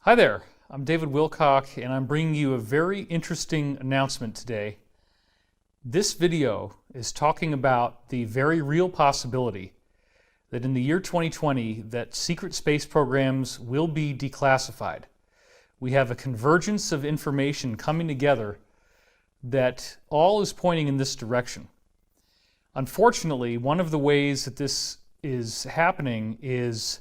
Hi there, I'm David Wilcock and I'm bringing you a very interesting announcement today. This video is talking about the very real possibility that in the year 2020 that secret space programs will be declassified. We have a convergence of information coming together that all is pointing in this direction. Unfortunately, one of the ways that this is happening is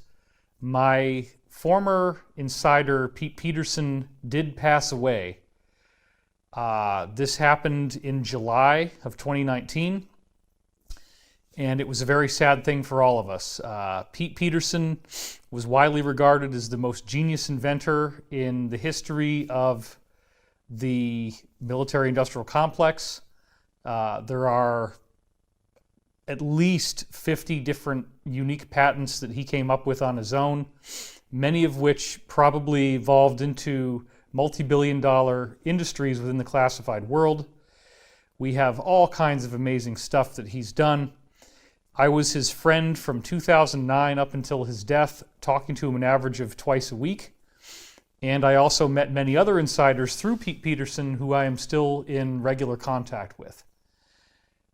my former insider, Peterson, did pass away. This happened in July of 2019, and it was a very sad thing for all of us. Peterson was widely regarded as the most genius inventor in the history of the military-industrial complex. There are at least 50 different unique patents that he came up with on his own, many of which probably evolved into multi-billion-dollar industries within the classified world. We have all kinds of amazing stuff that he's done. I was his friend from 2009 up until his death, talking to him an average of twice a week. And I also met many other insiders through Peterson who I am still in regular contact with.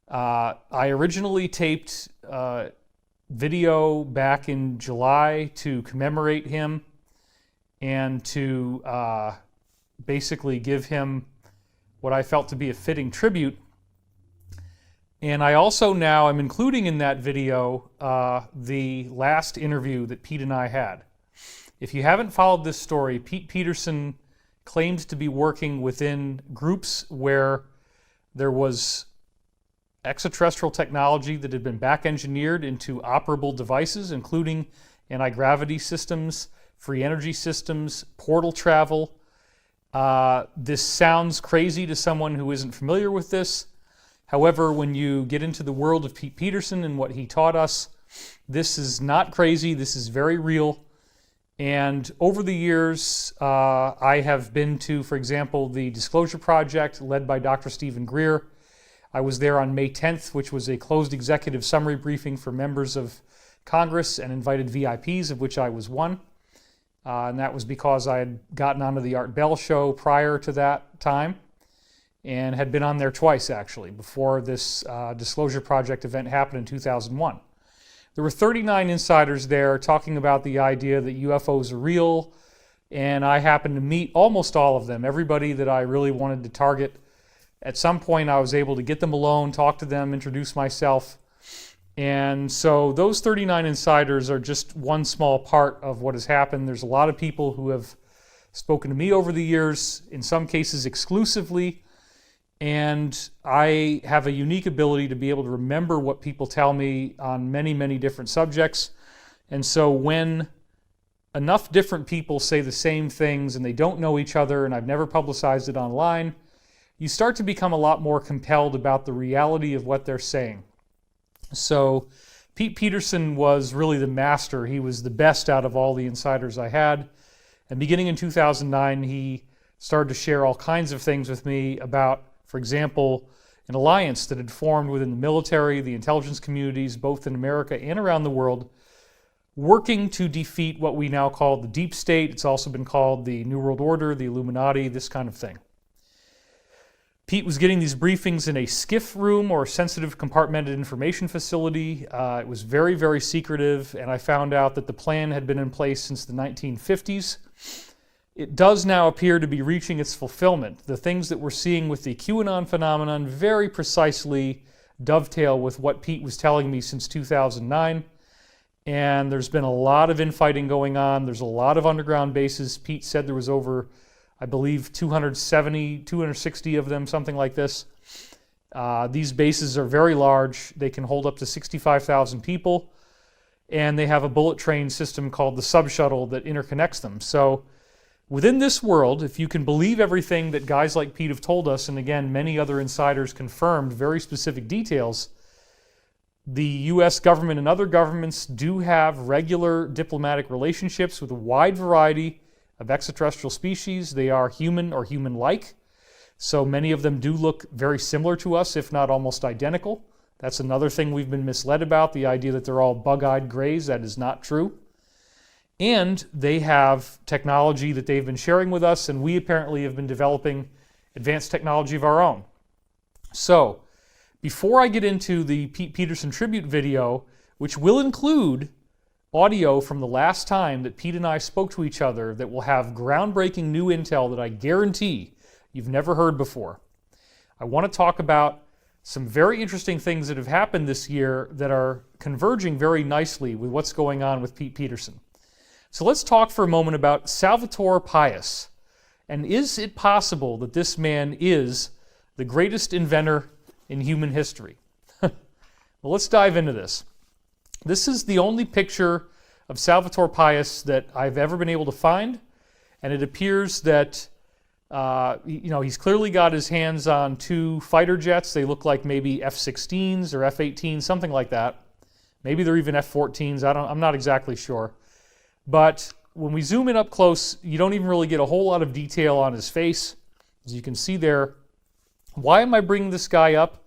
I originally taped video back in July to commemorate him and to basically give him what I felt to be a fitting tribute. And I also now am including in that video the last interview that Pete and I had. If you haven't followed this story, Peterson claimed to be working within groups where there was extraterrestrial technology that had been back-engineered into operable devices, including anti-gravity systems, free energy systems, portal travel. This sounds crazy to someone who isn't familiar with this. However, when you get into the world of Peterson and what he taught us, this is not crazy, this is very real. And over the years, I have been to, for example, the Disclosure Project led by Dr. Stephen Greer. I was there on May 10th, which was a closed executive summary briefing for members of Congress and invited VIPs, of which I was one. And that was because I had gotten onto the Art Bell show prior to that time and had been on there twice, actually, before this Disclosure Project event happened in 2001. There were 39 insiders there talking about the idea that UFOs are real, and I happened to meet almost all of them, everybody that I really wanted to target. At some point, I was able to get them alone, talk to them, introduce myself. And so those 39 insiders are just one small part of what has happened. There's a lot of people who have spoken to me over the years, in some cases exclusively. And I have a unique ability to be able to remember what people tell me on many, many different subjects. And so when enough different people say the same things and they don't know each other, and I've never publicized it online, you start to become a lot more compelled about the reality of what they're saying. So Peterson was really the master. He was the best out of all the insiders I had. And beginning in 2009, he started to share all kinds of things with me about, for example, an alliance that had formed within the military, the intelligence communities, both in America and around the world, working to defeat what we now call the deep state. It's also been called the New World Order, the Illuminati, this kind of thing. Pete was getting these briefings in a SCIF room, or sensitive compartmented information facility. It was very, very secretive, and I found out that the plan had been in place since the 1950s. It does now appear to be reaching its fulfillment. The things that we're seeing with the QAnon phenomenon very precisely dovetail with what Pete was telling me since 2009. And there's been a lot of infighting going on. There's a lot of underground bases. Pete said there was over, I believe, 270, 260 of them, something like this. These bases are very large. They can hold up to 65,000 people. And they have a bullet train system called the subshuttle that interconnects them. So within this world, if you can believe everything that guys like Pete have told us, and again, many other insiders confirmed very specific details, the U.S. government and other governments do have regular diplomatic relationships with a wide variety of extraterrestrial species. They are human or human-like. So many of them do look very similar to us, if not almost identical. That's another thing we've been misled about, the idea that they're all bug-eyed grays. That is not true. And they have technology that they've been sharing with us, and we apparently have been developing advanced technology of our own. So, before I get into the Pete Peterson tribute video, which will include audio from the last time that Pete and I spoke to each other that will have groundbreaking new intel that I guarantee you've never heard before, I want to talk about some very interesting things that have happened this year that are converging very nicely with what's going on with Pete Peterson. So let's talk for a moment about Salvatore Pais. And is it possible that this man is the greatest inventor in human history? Well, let's dive into this. This is the only picture of Salvatore Pais that I've ever been able to find, and it appears that he's clearly got his hands on two fighter jets. They look like maybe F-16s or F-18s, something like that. Maybe they're even F-14s. I'm not exactly sure. But when we zoom in up close, you don't even really get a whole lot of detail on his face, as you can see there. Why am I bringing this guy up?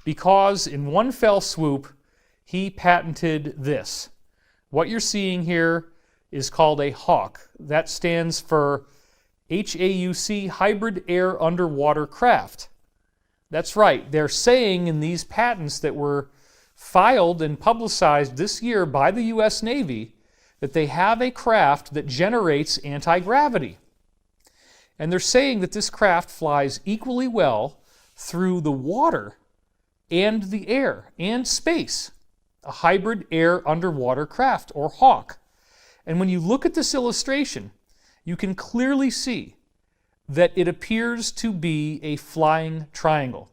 Because in one fell swoop, he patented this. What you're seeing here is called a HAUC. That stands for HAUC, Hybrid Air Underwater Craft. That's right. They're saying in these patents that were filed and publicized this year by the U.S. Navy that they have a craft that generates anti-gravity. And they're saying that this craft flies equally well through the water and the air and space. A hybrid air underwater craft, or HAUC. And when you look at this illustration, you can clearly see that it appears to be a flying triangle.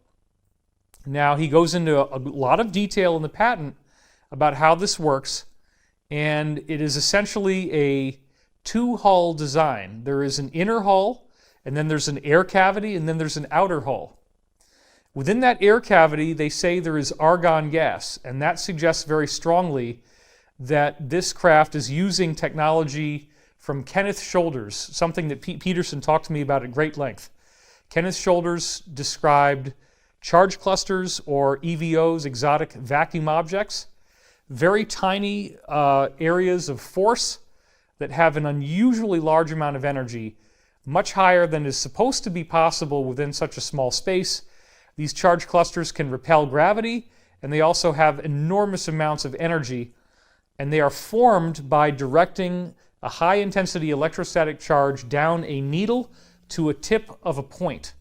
Now, he goes into a lot of detail in the patent about how this works, and it is essentially a two-hull design. There is an inner hull, and then there's an air cavity, and then there's an outer hull. Within that air cavity, they say there is argon gas, and that suggests very strongly that this craft is using technology from Kenneth Shoulders, something that Pete Peterson talked to me about at great length. Kenneth Shoulders described charge clusters, or EVOs, exotic vacuum objects, very tiny areas of force that have an unusually large amount of energy, much higher than is supposed to be possible within such a small space. These charge clusters can repel gravity, and they also have enormous amounts of energy, and they are formed by directing a high-intensity electrostatic charge down a needle to a tip of a point.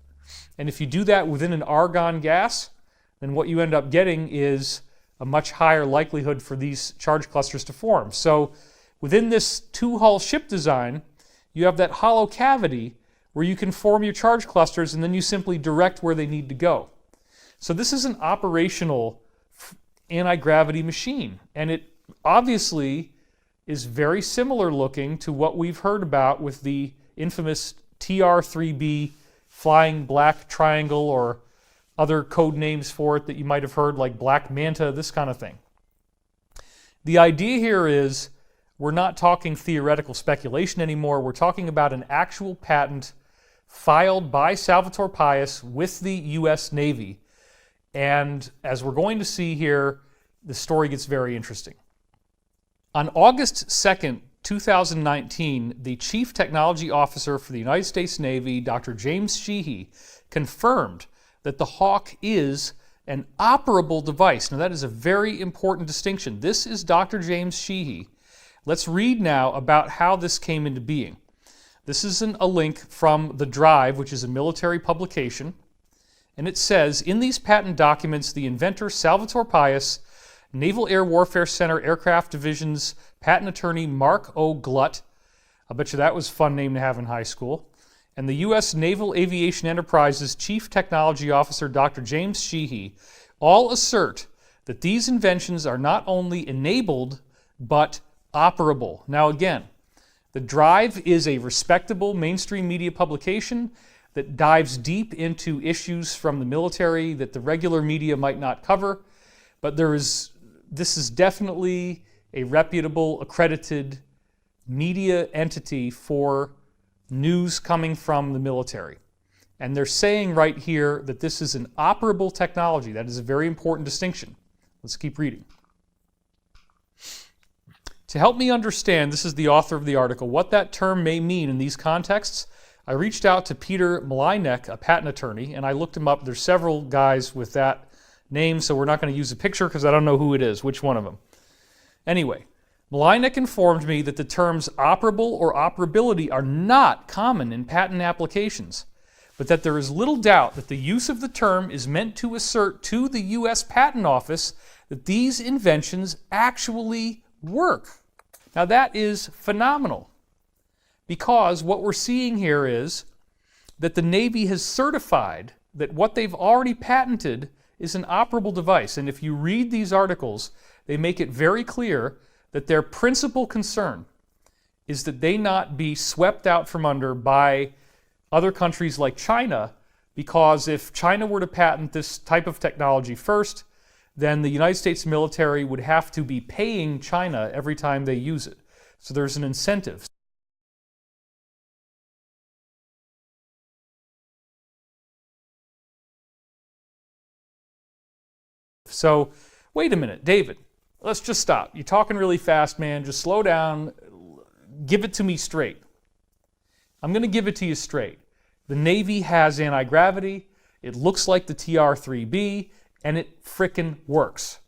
And if you do that within an argon gas, then what you end up getting is a much higher likelihood for these charge clusters to form. So within this two-hull ship design, you have that hollow cavity where you can form your charge clusters, and then you simply direct where they need to go. So this is an operational anti-gravity machine, and it obviously is very similar looking to what we've heard about with the infamous TR-3B flying black triangle, or other code names for it that you might have heard, like black manta, this kind of thing. The idea here is we're not talking theoretical speculation anymore. We're talking about an actual patent filed by Salvatore Pais with the U.S. Navy. And as we're going to see here, the story gets very interesting. On August 2nd, 2019, the Chief Technology Officer for the United States Navy, Dr. James Sheehy, confirmed that the HAUC is an operable device. Now, that is a very important distinction. This is Dr. James Sheehy. Let's read now about how this came into being. This is a link from The Drive, which is a military publication, and it says, in these patent documents, the inventor Salvatore Pais, Naval Air Warfare Center Aircraft Division's patent attorney Mark O. Glutt, I bet you that was a fun name to have in high school, and the U.S. Naval Aviation Enterprises Chief Technology Officer Dr. James Sheehy all assert that these inventions are not only enabled, but operable. Now again, The Drive is a respectable mainstream media publication that dives deep into issues from the military that the regular media might not cover, but this is definitely a reputable, accredited media entity for news coming from the military. And they're saying right here that this is an operable technology. That is a very important distinction. Let's keep reading. To help me understand, this is the author of the article, what that term may mean in these contexts, I reached out to Peter Malinek, a patent attorney, and I looked him up. There's several guys with that name, so we're not going to use a picture because I don't know who it is, which one of them. Anyway, Malinek informed me that the terms operable or operability are not common in patent applications, but that there is little doubt that the use of the term is meant to assert to the U.S. Patent Office that these inventions actually work. Now that is phenomenal, because what we're seeing here is that the Navy has certified that what they've already patented is an operable device. And if you read these articles, they make it very clear that their principal concern is that they not be swept out from under by other countries like China, because if China were to patent this type of technology first, then the United States military would have to be paying China every time they use it. So there's an incentive. So, wait a minute, David, let's just stop. You're talking really fast, man. Just slow down. Give it to me straight. I'm going to give it to you straight. The Navy has anti-gravity. It looks like the TR-3B, and it frickin' works.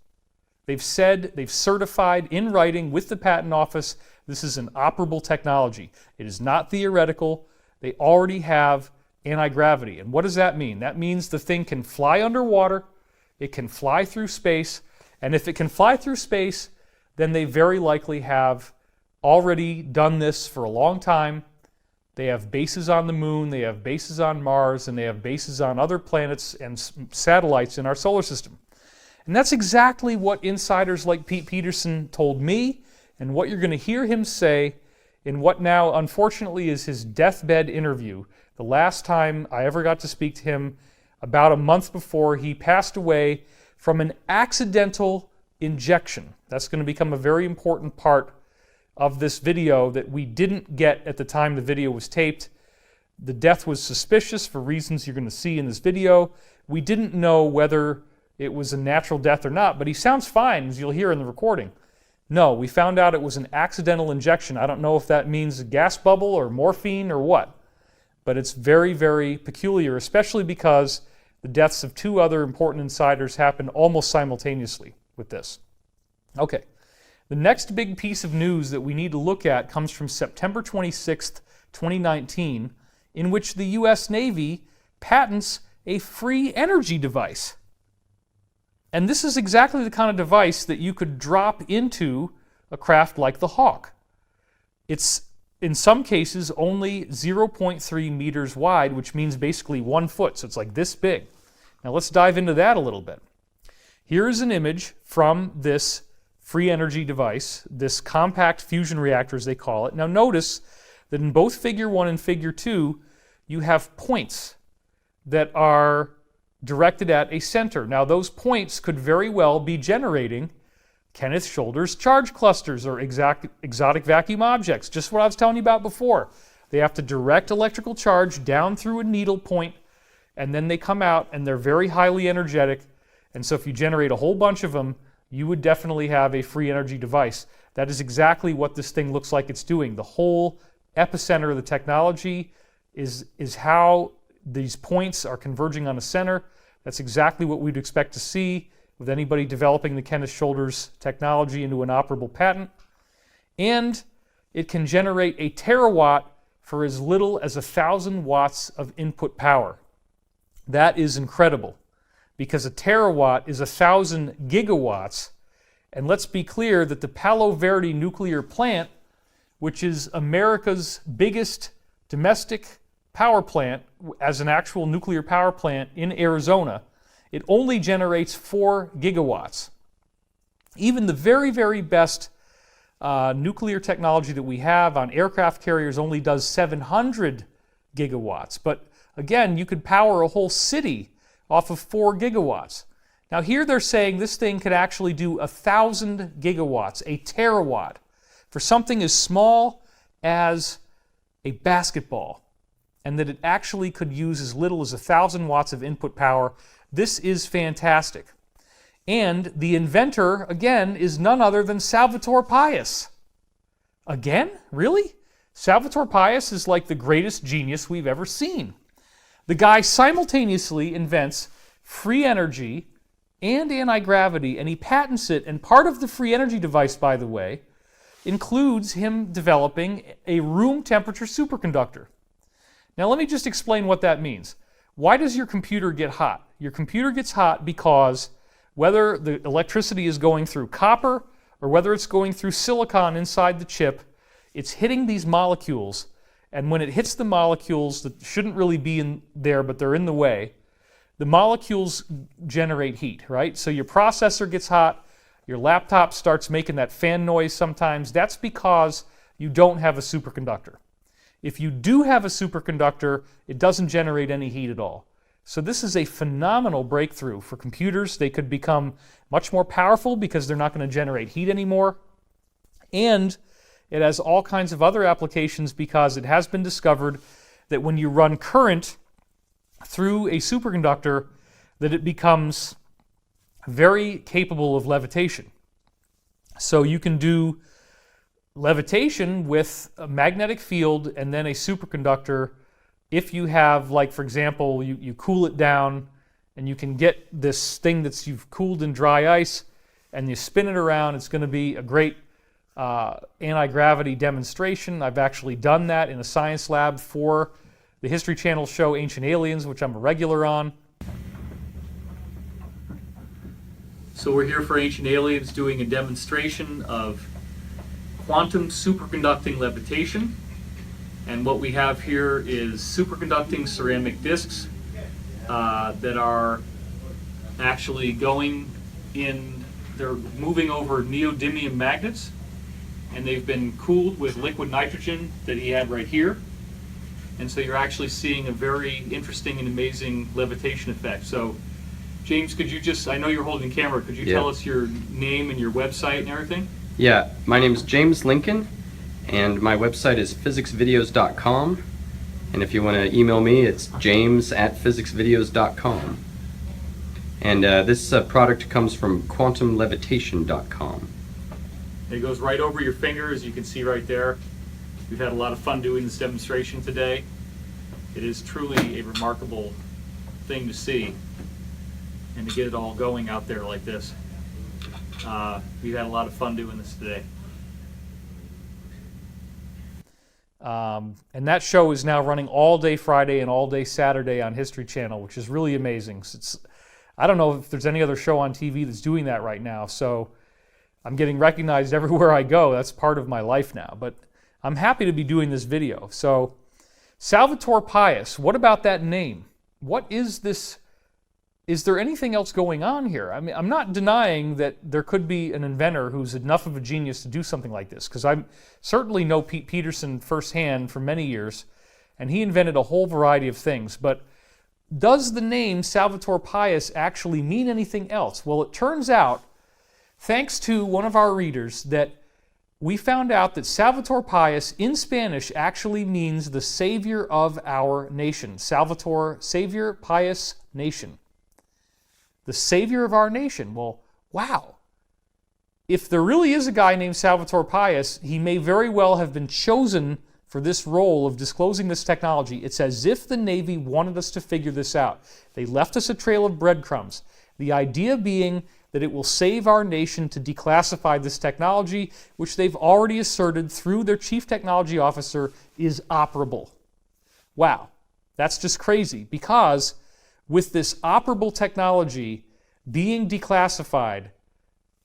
They've said, they've certified in writing with the Patent Office, this is an operable technology. It is not theoretical. They already have anti-gravity. And what does that mean? That means the thing can fly underwater. It can fly through space, and if it can fly through space, then they very likely have already done this for a long time. They have bases on the moon, they have bases on Mars, and they have bases on other planets and satellites in our solar system. And that's exactly what insiders like Pete Peterson told me, and what you're going to hear him say in what now unfortunately is his deathbed interview. The last time I ever got to speak to him, about a month before he passed away from an accidental injection. That's going to become a very important part of this video that we didn't get at the time the video was taped. The death was suspicious for reasons you're going to see in this video. We didn't know whether it was a natural death or not, but he sounds fine, as you'll hear in the recording. No, we found out it was an accidental injection. I don't know if that means a gas bubble or morphine or what, but it's very, very peculiar, especially because the deaths of two other important insiders happened almost simultaneously with this. Okay, the next big piece of news that we need to look at comes from September 26th, 2019, in which the U.S. Navy patents a free energy device. And this is exactly the kind of device that you could drop into a craft like the Hawk. It's, in some cases, only 0.3 meters wide, which means basically 1 foot, so it's like this big. Now let's dive into that a little bit. Here is an image from this free energy device, this compact fusion reactor as they call it. Now notice that in both Figure 1 and Figure 2, you have points that are directed at a center. Now those points could very well be generating Kenneth Shoulders charge clusters or exotic vacuum objects, just what I was telling you about before. They have to direct electrical charge down through a needle point, and then they come out and they're very highly energetic. And so if you generate a whole bunch of them, you would definitely have a free energy device. That is exactly what this thing looks like it's doing. The whole epicenter of the technology is how these points are converging on a center. That's exactly what we'd expect to see with anybody developing the Kenneth Shoulders technology into an operable patent. And it can generate a terawatt for as little as 1,000 watts of input power. That is incredible, because a terawatt is 1,000 gigawatts. And let's be clear that the Palo Verde nuclear plant, which is America's biggest domestic power plant as an actual nuclear power plant in Arizona, it only generates 4 gigawatts. Even the very, very best nuclear technology that we have on aircraft carriers only does 700 gigawatts. But again, you could power a whole city off of 4 gigawatts. Now here they're saying this thing could actually do 1,000 gigawatts, a terawatt, for something as small as a basketball, and that it actually could use as little as 1,000 watts of input power. This is fantastic. And the inventor, again, is none other than Salvatore Pais. Again? Really? Salvatore Pais is like the greatest genius we've ever seen. The guy simultaneously invents free energy and anti-gravity, and he patents it. And part of the free energy device, by the way, includes him developing a room temperature superconductor. Now let me just explain what that means. Why does your computer get hot? Your computer gets hot because whether the electricity is going through copper or whether it's going through silicon inside the chip, it's hitting these molecules, and when it hits the molecules that shouldn't really be in there but they're in the way, the molecules generate heat, right? So your processor gets hot, your laptop starts making that fan noise sometimes. That's because you don't have a superconductor. If you do have a superconductor, it doesn't generate any heat at all. So this is a phenomenal breakthrough for computers. They could become much more powerful because they're not going to generate heat anymore. And it has all kinds of other applications because it has been discovered that when you run current through a superconductor, that it becomes very capable of levitation. So you can do levitation with a magnetic field and then a superconductor if you have, like, for example, you cool it down and you can get this thing that you've cooled in dry ice and you spin it around. It's going to be a great anti-gravity demonstration. I've actually done that in a science lab for the History Channel show Ancient Aliens, which I'm a regular on. So we're here for Ancient Aliens doing a demonstration of quantum superconducting levitation. And what we have here is superconducting ceramic discs that are actually going in, they're moving over neodymium magnets, and they've been cooled with liquid nitrogen that he had right here. And so you're actually seeing a very interesting and amazing levitation effect. So James, could you just, I know you're holding the camera, could you tell us your name and your website and everything? Yeah, my name is James Lincoln, and my website is physicsvideos.com. And if you want to email me, it's james@physicsvideos.com. And this product comes from quantumlevitation.com. It goes right over your finger, as you can see right there. We've had a lot of fun doing this demonstration today. It is truly a remarkable thing to see and to get it all going out there like this. We've had a lot of fun doing this today. And that show is now running all day Friday and all day Saturday on History Channel, which is really amazing. I don't know if there's any other show on TV that's doing that right now, so I'm getting recognized everywhere I go. That's part of my life now, but I'm happy to be doing this video. So, Salvatore Pais, what about that name? What is this? Is there anything else going on here? I mean, I'm not denying that there could be an inventor who's enough of a genius to do something like this, because I certainly know Pete Peterson firsthand for many years, and he invented a whole variety of things. But does the name Salvatore Pais actually mean anything else? Well, it turns out, thanks to one of our readers, that we found out that Salvatore Pais in Spanish actually means the savior of our nation. Salvatore, savior, Pais, nation. The savior of our nation. Well, wow. If there really is a guy named Salvatore Pais, he may very well have been chosen for this role of disclosing this technology. It's as if the Navy wanted us to figure this out. They left us a trail of breadcrumbs. The idea being that it will save our nation to declassify this technology, which they've already asserted through their chief technology officer is operable. Wow, that's just crazy, because with this operable technology being declassified,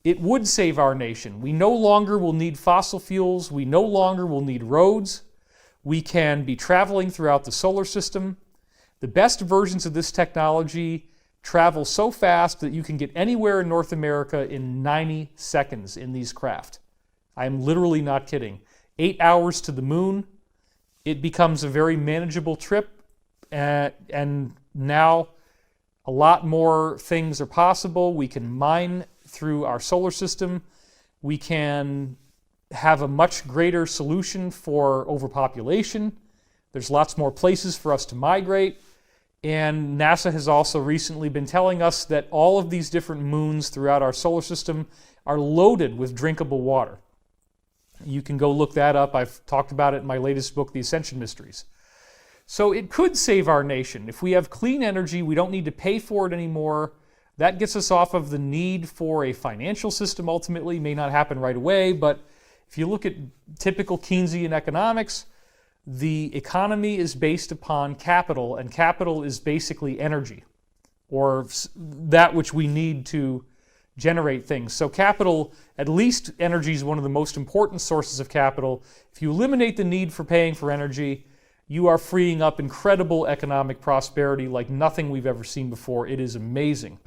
it would save our nation. We no longer will need fossil fuels. We no longer will need roads. We can be traveling throughout the solar system. The best versions of this technology travel so fast that you can get anywhere in North America in 90 seconds in these craft. I'm literally not kidding. 8 hours to the moon. It becomes a very manageable trip, and now a lot more things are possible. We can mine through our solar system. We can have a much greater solution for overpopulation. There's lots more places for us to migrate. And NASA has also recently been telling us that all of these different moons throughout our solar system are loaded with drinkable water. You can go look that up. I've talked about it in my latest book, The Ascension Mysteries. So it could save our nation. If we have clean energy, we don't need to pay for it anymore. That gets us off of the need for a financial system ultimately. It may not happen right away, but if you look at typical Keynesian economics, the economy is based upon capital, and capital is basically energy, or that which we need to generate things. So capital, at least energy, is one of the most important sources of capital. If you eliminate the need for paying for energy, you are freeing up incredible economic prosperity like nothing we've ever seen before. It is amazing.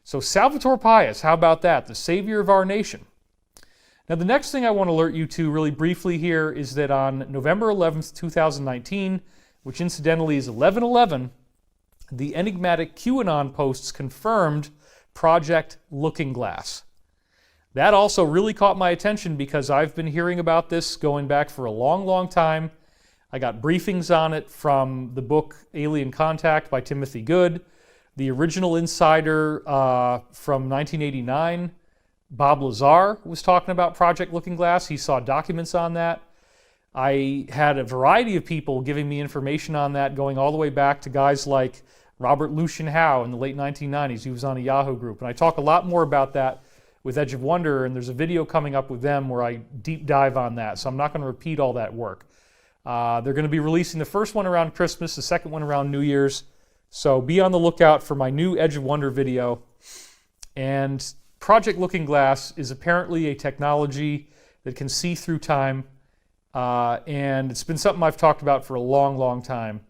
So Salvator Pius, how about that? The savior of our nation. Now the next thing I want to alert you to really briefly here is that on November 11th, 2019, which incidentally is 11/11, the enigmatic QAnon posts confirmed Project Looking Glass. That also really caught my attention because I've been hearing about this going back for a long, long time. I got briefings on it from the book Alien Contact by Timothy Good. The original insider from 1989, Bob Lazar, was talking about Project Looking Glass. He saw documents on that. I had a variety of people giving me information on that, going all the way back to guys like Robert Lucian Howe in the late 1990s. He was on a Yahoo group. And I talk a lot more about that with Edge of Wonder, and there's a video coming up with them where I deep dive on that. So I'm not going to repeat all that work. They're going to be releasing the first one around Christmas, the second one around New Year's. So be on the lookout for my new Edge of Wonder video. And Project Looking Glass is apparently a technology that can see through time. And it's been something I've talked about for a long, long time.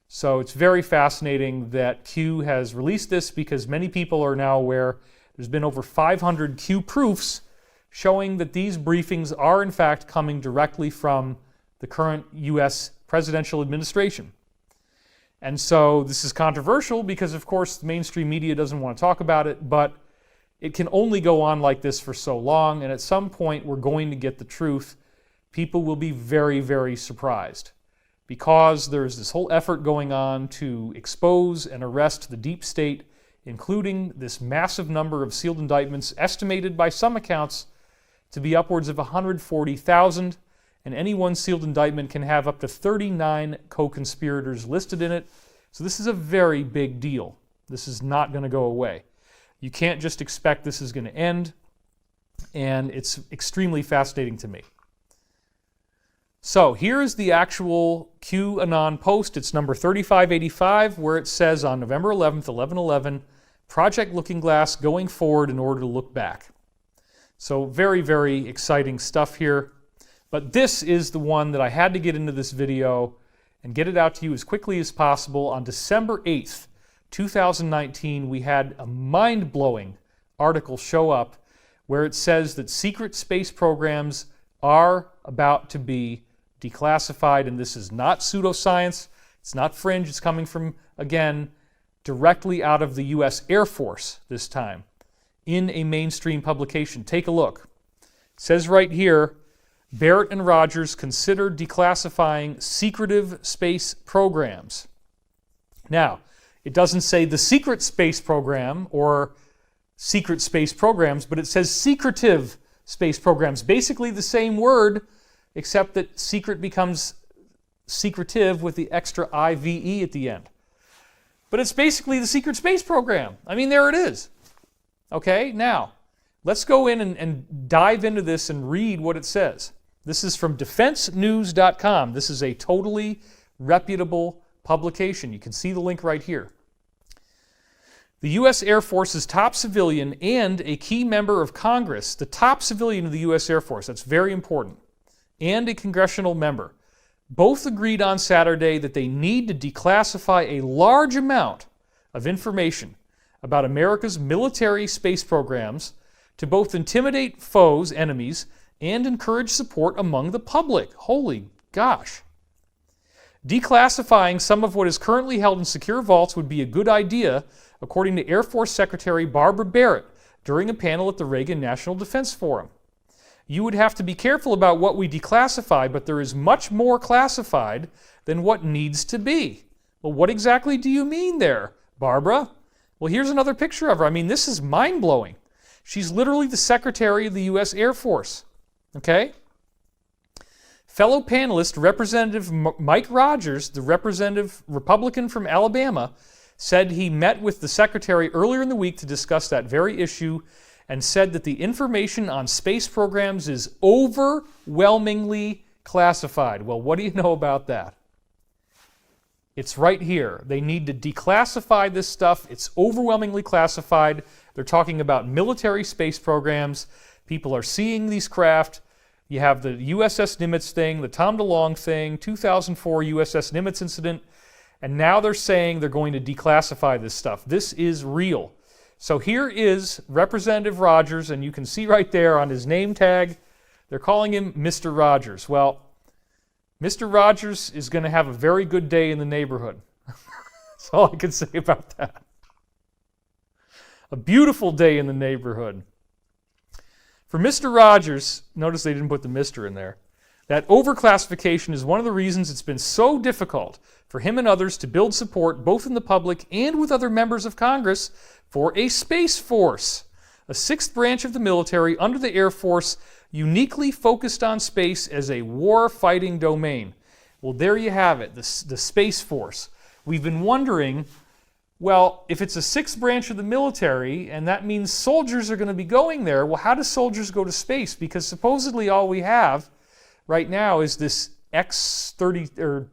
So it's very fascinating that Q has released this because many people are now aware. There's been over 500 Q proofs showing that these briefings are in fact coming directly from the current U.S. presidential administration. And so this is controversial because, of course, the mainstream media doesn't want to talk about it, but it can only go on like this for so long, and at some point we're going to get the truth. People will be very, very surprised because there's this whole effort going on to expose and arrest the deep state, including this massive number of sealed indictments, estimated by some accounts to be upwards of 140,000. And any one sealed indictment can have up to 39 co-conspirators listed in it. So this is a very big deal. This is not going to go away. You can't just expect this is going to end, and it's extremely fascinating to me. So here is the actual QAnon post. It's number 3585, where it says on November 11th, 11/11, Project Looking Glass going forward in order to look back. So very, very exciting stuff here. But this is the one that I had to get into this video and get it out to you as quickly as possible. On December 8th, 2019, we had a mind-blowing article show up where it says that secret space programs are about to be declassified, and this is not pseudoscience, it's not fringe, it's coming from, again, directly out of the U.S. Air Force this time, in a mainstream publication. Take a look. It says right here, Barrett and Rogers considered declassifying secretive space programs. Now, it doesn't say the secret space program or secret space programs, but it says secretive space programs. Basically the same word, except that secret becomes secretive with the extra IVE at the end. But it's basically the secret space program. I mean, there it is. Okay, now, let's go in and dive into this and read what it says. This is from defensenews.com. This is a totally reputable publication. You can see the link right here. The U.S. Air Force's top civilian and a key member of Congress, the top civilian of the U.S. Air Force, that's very important, and a congressional member, both agreed on Saturday that they need to declassify a large amount of information about America's military space programs to both intimidate foes, enemies, and encourage support among the public. Holy gosh. Declassifying some of what is currently held in secure vaults would be a good idea, according to Air Force Secretary Barbara Barrett during a panel at the Reagan National Defense Forum. You would have to be careful about what we declassify, but there is much more classified than what needs to be. Well, what exactly do you mean there, Barbara? Well, here's another picture of her. I mean, this is mind-blowing. She's literally the Secretary of the U.S. Air Force. Okay? Fellow panelist Representative Mike Rogers, the representative Republican from Alabama, said he met with the secretary earlier in the week to discuss that very issue and said that the information on space programs is overwhelmingly classified. Well, what do you know about that? It's right here. They need to declassify this stuff. It's overwhelmingly classified. They're talking about military space programs. People are seeing these craft. You have the USS Nimitz thing, the Tom DeLonge thing, 2004 USS Nimitz incident, and now they're saying they're going to declassify this stuff. This is real. So here is Representative Rogers, and you can see right there on his name tag, they're calling him Mr. Rogers. Well, Mr. Rogers is going to have a very good day in the neighborhood. That's all I can say about that. A beautiful day in the neighborhood. For Mr. Rogers, notice they didn't put the Mr. in there, that overclassification is one of the reasons it's been so difficult for him and others to build support both in the public and with other members of Congress for a Space Force, a sixth branch of the military under the Air Force uniquely focused on space as a war-fighting domain. Well, there you have it, the Space Force. We've been wondering, well, if it's a sixth branch of the military, and that means soldiers are going to be going there, well, how do soldiers go to space? Because supposedly all we have right now is this X-30 or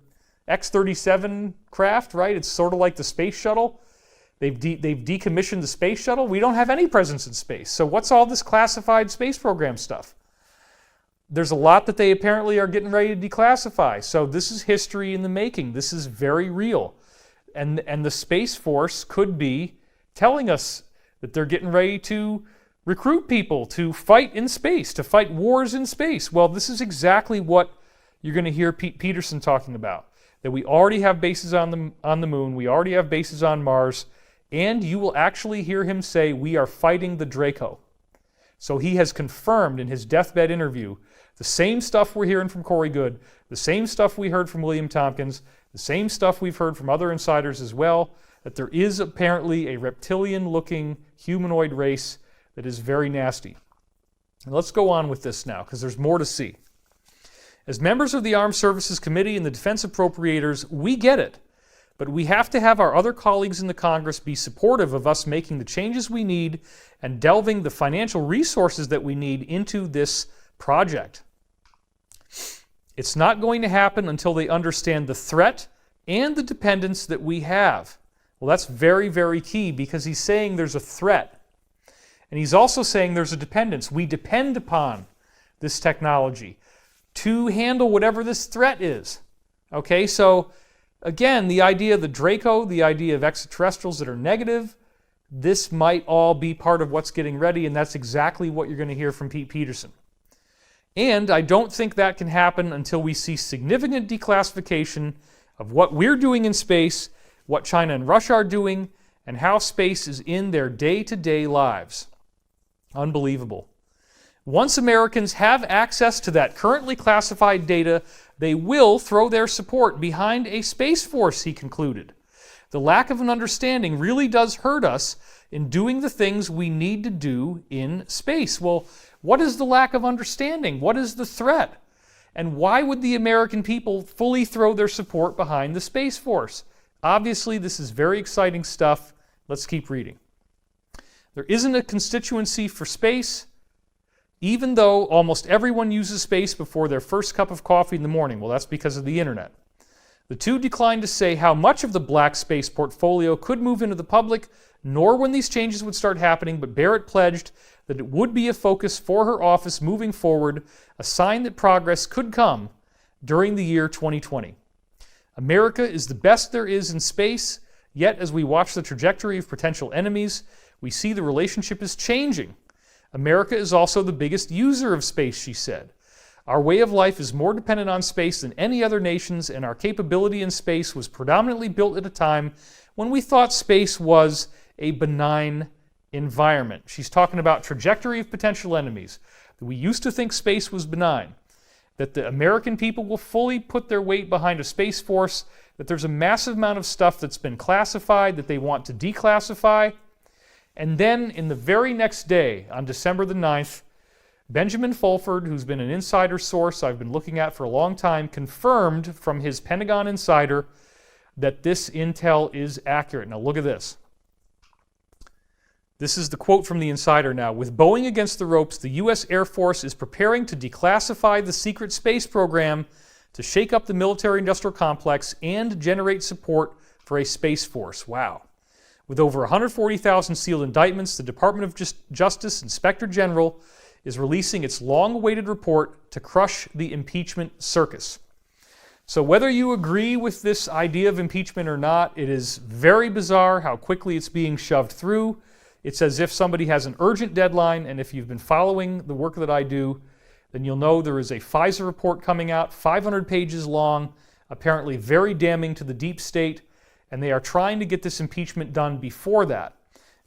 X-37 craft, right? It's sort of like the space shuttle. They've decommissioned the space shuttle. We don't have any presence in space. So what's all this classified space program stuff? There's a lot that they apparently are getting ready to declassify. So this is history in the making. This is very real. And the Space Force could be telling us that they're getting ready to recruit people to fight in space, to fight wars in space. Well, this is exactly what you're going to hear Peterson talking about, that we already have bases on the moon, we already have bases on Mars, and you will actually hear him say, we are fighting the Draco. So he has confirmed in his deathbed interview the same stuff we're hearing from Corey Goode, the same stuff we heard from William Tompkins, the same stuff we've heard from other insiders as well, that there is apparently a reptilian-looking humanoid race that is very nasty. And let's go on with this now, because there's more to see. As members of the Armed Services Committee and the Defense Appropriators, we get it, but we have to have our other colleagues in the Congress be supportive of us making the changes we need and delving the financial resources that we need into this project. It's not going to happen until they understand the threat and the dependence that we have. Well, that's very, very key, because he's saying there's a threat. And he's also saying there's a dependence. We depend upon this technology to handle whatever this threat is. Okay, so again, the idea of the Draco, the idea of extraterrestrials that are negative, this might all be part of what's getting ready, and that's exactly what you're going to hear from Pete Peterson. And I don't think that can happen until we see significant declassification of what we're doing in space, what China and Russia are doing, and how space is in their day-to-day lives. Unbelievable. Once Americans have access to that currently classified data, they will throw their support behind a Space Force, he concluded. The lack of an understanding really does hurt us in doing the things we need to do in space. Well, what is the lack of understanding? What is the threat? And why would the American people fully throw their support behind the Space Force? Obviously, this is very exciting stuff. Let's keep reading. There isn't a constituency for space, even though almost everyone uses space before their first cup of coffee in the morning. Well, that's because of the internet. The two declined to say how much of the black space portfolio could move into the public, nor when these changes would start happening, but Barrett pledged that it would be a focus for her office moving forward, a sign that progress could come during the year 2020. America is the best there is in space, yet as we watch the trajectory of potential enemies, we see the relationship is changing. America is also the biggest user of space, she said. Our way of life is more dependent on space than any other nation's, and our capability in space was predominantly built at a time when we thought space was a benign environment. She's talking about trajectory of potential enemies. We used to think space was benign, that the American people will fully put their weight behind a Space Force, that there's a massive amount of stuff that's been classified that they want to declassify. And then in the very next day, on December the 9th, Benjamin Fulford, who's been an insider source I've been looking at for a long time, confirmed from his Pentagon insider that this intel is accurate. Now look at this. This is the quote from the insider now. With Boeing against the ropes, the U.S. Air Force is preparing to declassify the secret space program to shake up the military-industrial complex and generate support for a space force. Wow. With over 140,000 sealed indictments, the Department of Justice Inspector General is releasing its long-awaited report to crush the impeachment circus. So whether you agree with this idea of impeachment or not, it is very bizarre how quickly it's being shoved through. It's as if somebody has an urgent deadline, and if you've been following the work that I do, then you'll know there is a FISA report coming out, 500 pages long, apparently very damning to the deep state, and they are trying to get this impeachment done before that.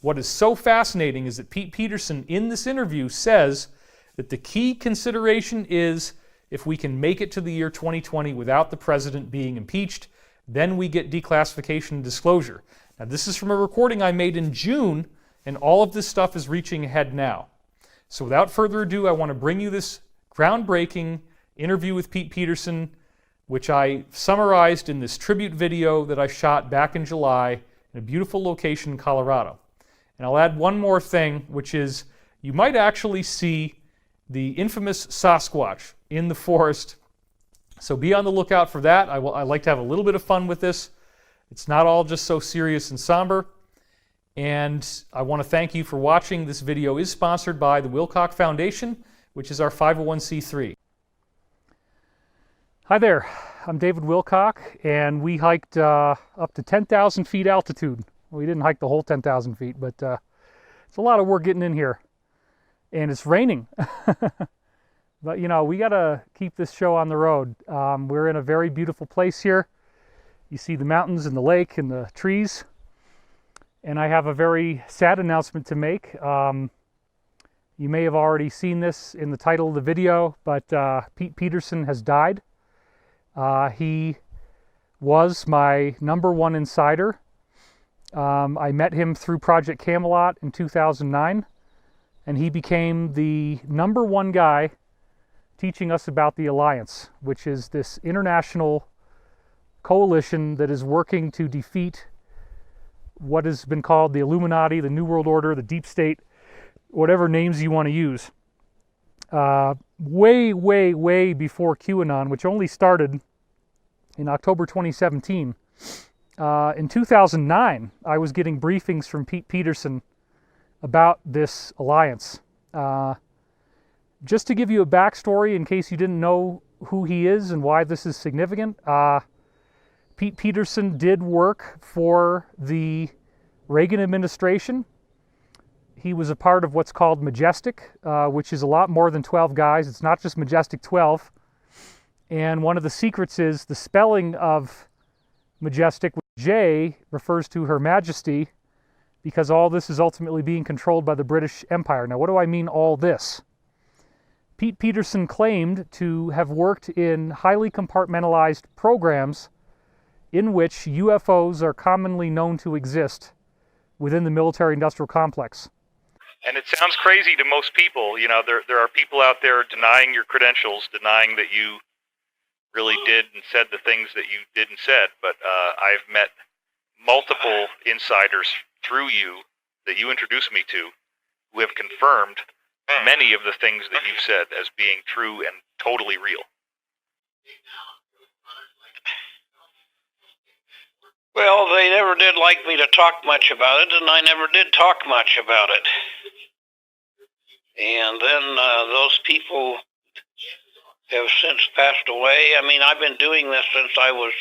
What is so fascinating is that Pete Peterson in this interview says that the key consideration is if we can make it to the year 2020 without the president being impeached, then we get declassification and disclosure. Now this is from a recording I made in June, and all of this stuff is reaching ahead now. So without further ado, I want to bring you this groundbreaking interview with Pete Peterson, which I summarized in this tribute video that I shot back in July in a beautiful location in Colorado. And I'll add one more thing, which is you might actually see the infamous Sasquatch in the forest. So be on the lookout for that. I like to have a little bit of fun with this. It's not all just so serious and somber. And I want to thank you for watching. This video is sponsored by the Wilcock Foundation, which is our 501c3. Hi there, I'm David Wilcock, and we hiked up to 10,000 feet altitude. We didn't hike the whole 10,000 feet, but it's a lot of work getting in here. And it's raining. But you know, we got to keep this show on the road. We're in a very beautiful place here. You see the mountains and the lake and the trees. And I have a very sad announcement to make. You may have already seen this in the title of the video, but Pete Peterson has died. He was my #1 insider. I met him through Project Camelot in 2009, and he became the #1 guy teaching us about the Alliance, which is this international coalition that is working to defeat what has been called the Illuminati, the New World Order, the Deep State, whatever names you want to use. Way, way, way before QAnon, which only started in October 2017. In 2009, I was getting briefings from Pete Peterson about this alliance. Just to give you a backstory, in case you didn't know who he is and why this is significant, Pete Peterson did work for the Reagan administration. He was a part of what's called Majestic, which is a lot more than 12 guys. It's not just Majestic 12. And one of the secrets is the spelling of Majestic with J refers to Her Majesty, because all this is ultimately being controlled by the British Empire. Now, what do I mean, all this? Pete Peterson claimed to have worked in highly compartmentalized programs in which UFOs are commonly known to exist within the military-industrial complex. And it sounds crazy to most people. You know, there are people out there denying your credentials, denying that you really did and said the things that you did and said. But I've met multiple insiders through you that you introduced me to who have confirmed many of the things that you've said as being true and totally real. Well, they never did like me to talk much about it, and I never did talk much about it. And then those people have since passed away. I mean, I've been doing this since I was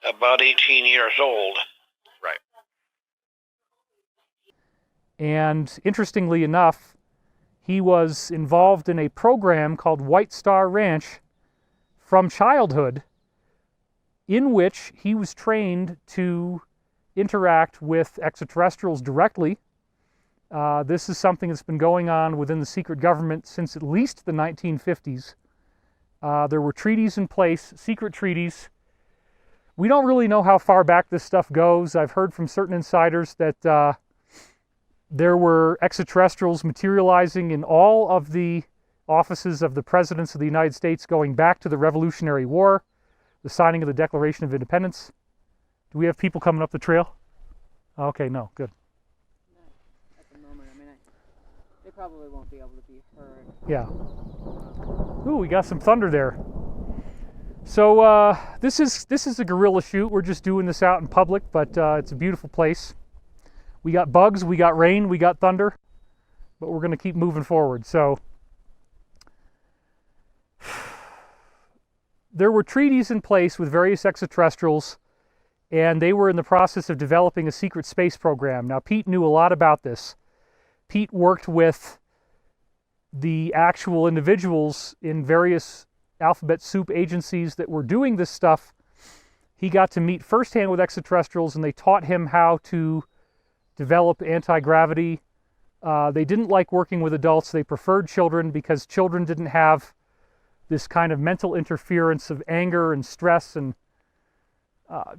about 18 years old. Right. And interestingly enough, he was involved in a program called White Star Ranch from childhood, in which he was trained to interact with extraterrestrials directly. This is something that's been going on within the secret government since at least the 1950s. There were treaties in place, secret treaties. We don't really know how far back this stuff goes. I've heard from certain insiders that there were extraterrestrials materializing in all of the offices of the presidents of the United States going back to the Revolutionary War, the signing of the Declaration of Independence. Do we have people coming up the trail? Okay, no, good. Not at the moment. I mean, they probably won't be able to be heard. Yeah. Ooh, we got some thunder there. So this is a guerrilla shoot. We're just doing this out in public, but it's a beautiful place. We got bugs, we got rain, we got thunder, but we're going to keep moving forward. So there were treaties in place with various extraterrestrials, and they were in the process of developing a secret space program. Now, Pete knew a lot about this. Pete worked with the actual individuals in various alphabet soup agencies that were doing this stuff. He got to meet firsthand with extraterrestrials, and they taught him how to develop anti-gravity. They didn't like working with adults. They preferred children because children didn't have this kind of mental interference of anger and stress and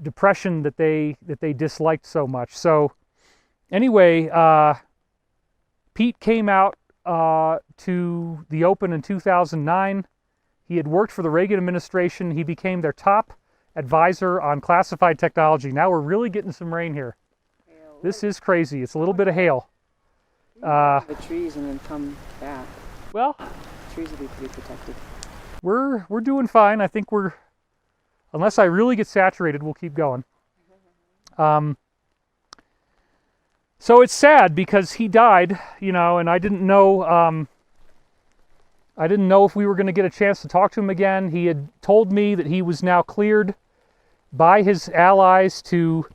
depression that they disliked so much. So anyway, Pete came out to the open in 2009. He had worked for the Reagan administration. He became their top advisor on classified technology. Now we're really getting some rain here. This is crazy. It's a little bit of hail. The trees and then come back. Well, The trees will be pretty protected. we're doing fine. I think unless I really get saturated, we'll keep going. So it's sad because he died, you know, and I didn't know if we were going to get a chance to talk to him again. He had told me that he was now cleared by his allies to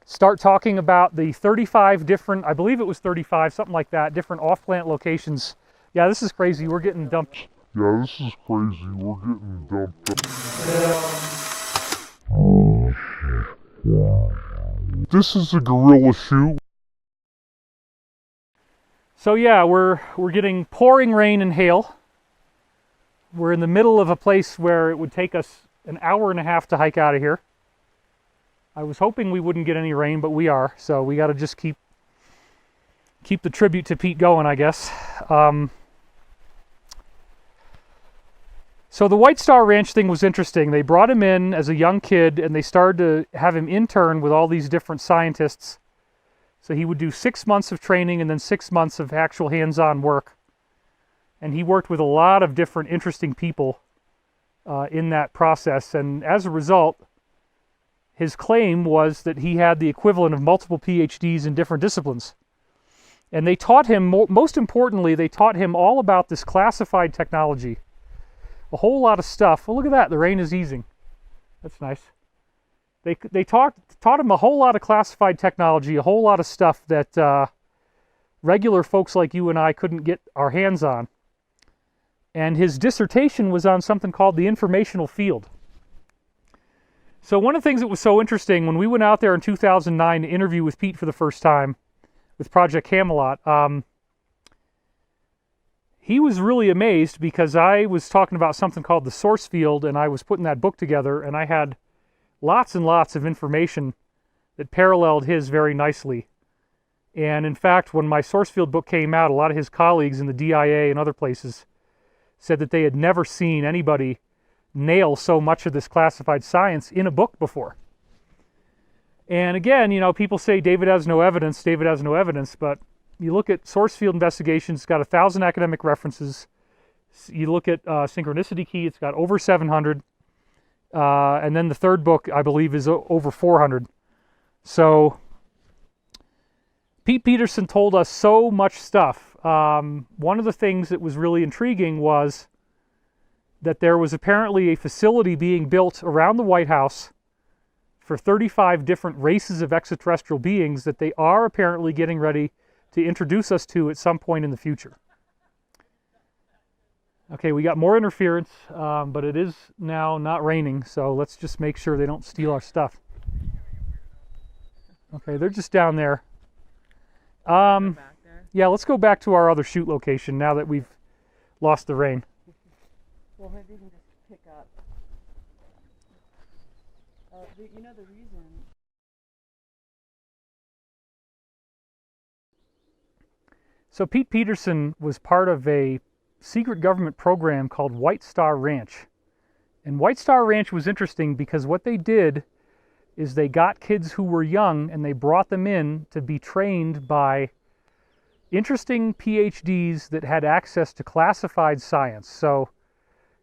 start talking about the 35 different, I believe it was 35, something like that, different off-plant locations. Yeah, this is crazy. We're getting dumped. Yeah, this is crazy. We're getting dumped. This is a guerrilla shoot. So yeah, we're getting pouring rain and hail. We're in the middle of a place where it would take us an hour and a half to hike out of here. I was hoping we wouldn't get any rain, but we are. So we got to just keep the tribute to Pete going, I guess. So the White Star Ranch thing was interesting. They brought him in as a young kid, and they started to have him intern with all these different scientists. So he would do 6 months of training and then 6 months of actual hands-on work. And he worked with a lot of different interesting people in that process. And as a result, his claim was that he had the equivalent of multiple PhDs in different disciplines. And they taught him, most importantly, they taught him all about this classified technology. A whole lot of stuff. Well, look at that. The rain is easing. That's nice. They taught him a whole lot of classified technology, a whole lot of stuff that regular folks like you and I couldn't get our hands on. And his dissertation was on something called the informational field. So one of the things that was so interesting, when we went out there in 2009 to interview with Pete for the first time with Project Camelot, he was really amazed because I was talking about something called the source field, and I was putting that book together, and I had lots and lots of information that paralleled his very nicely. And in fact, when my source field book came out, a lot of his colleagues in the DIA and other places said that they had never seen anybody nail so much of this classified science in a book before. And again, you know, people say David has no evidence, but you look at source field investigations, it's got 1,000 academic references. You look at Synchronicity Key, it's got over 700. And then the third book, I believe, is over 400. So Pete Peterson told us so much stuff. One of the things that was really intriguing was that there was apparently a facility being built around the White House for 35 different races of extraterrestrial beings that they are apparently getting ready to introduce us to at some point in the future. Okay, we got more interference, but it is now not raining, so let's just make sure they don't steal our stuff. Okay, they're just down there. Yeah, let's go back to our other shoot location now that we've lost the rain. Well, maybe you can just pick up. You know the reason. So Pete Peterson was part of a secret government program called White Star Ranch. And White Star Ranch was interesting because what they did is they got kids who were young and they brought them in to be trained by interesting PhDs that had access to classified science. So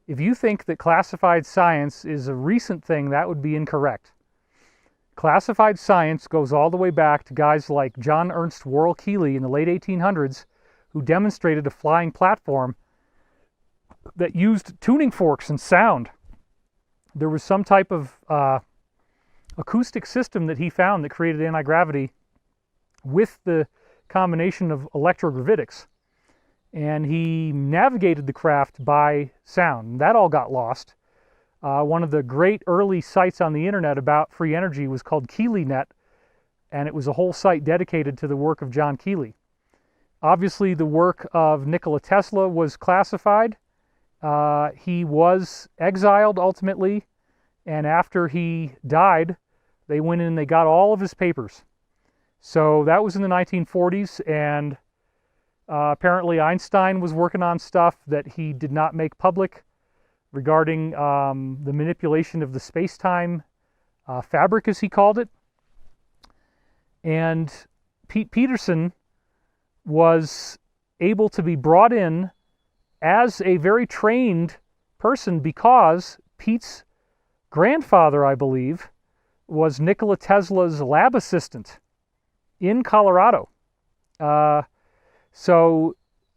if you think that classified science is a recent thing, that would be incorrect. Classified science goes all the way back to guys like John Ernst Worrell Keely in the late 1800s, who demonstrated a flying platform that used tuning forks and sound. There was some type of acoustic system that he found that created anti-gravity with the combination of electrogravitics. And he navigated the craft by sound. That all got lost. One of the great early sites on the internet about free energy was called KeelyNet, and it was a whole site dedicated to the work of John Keely. Obviously, the work of Nikola Tesla was classified. He was exiled ultimately, and after he died, they went in and they got all of his papers. So that was in the 1940s, and apparently Einstein was working on stuff that he did not make public regarding the manipulation of the space-time fabric, as he called it. And Peterson was able to be brought in as a very trained person because Pete's grandfather, I believe, was Nikola Tesla's lab assistant in Colorado. So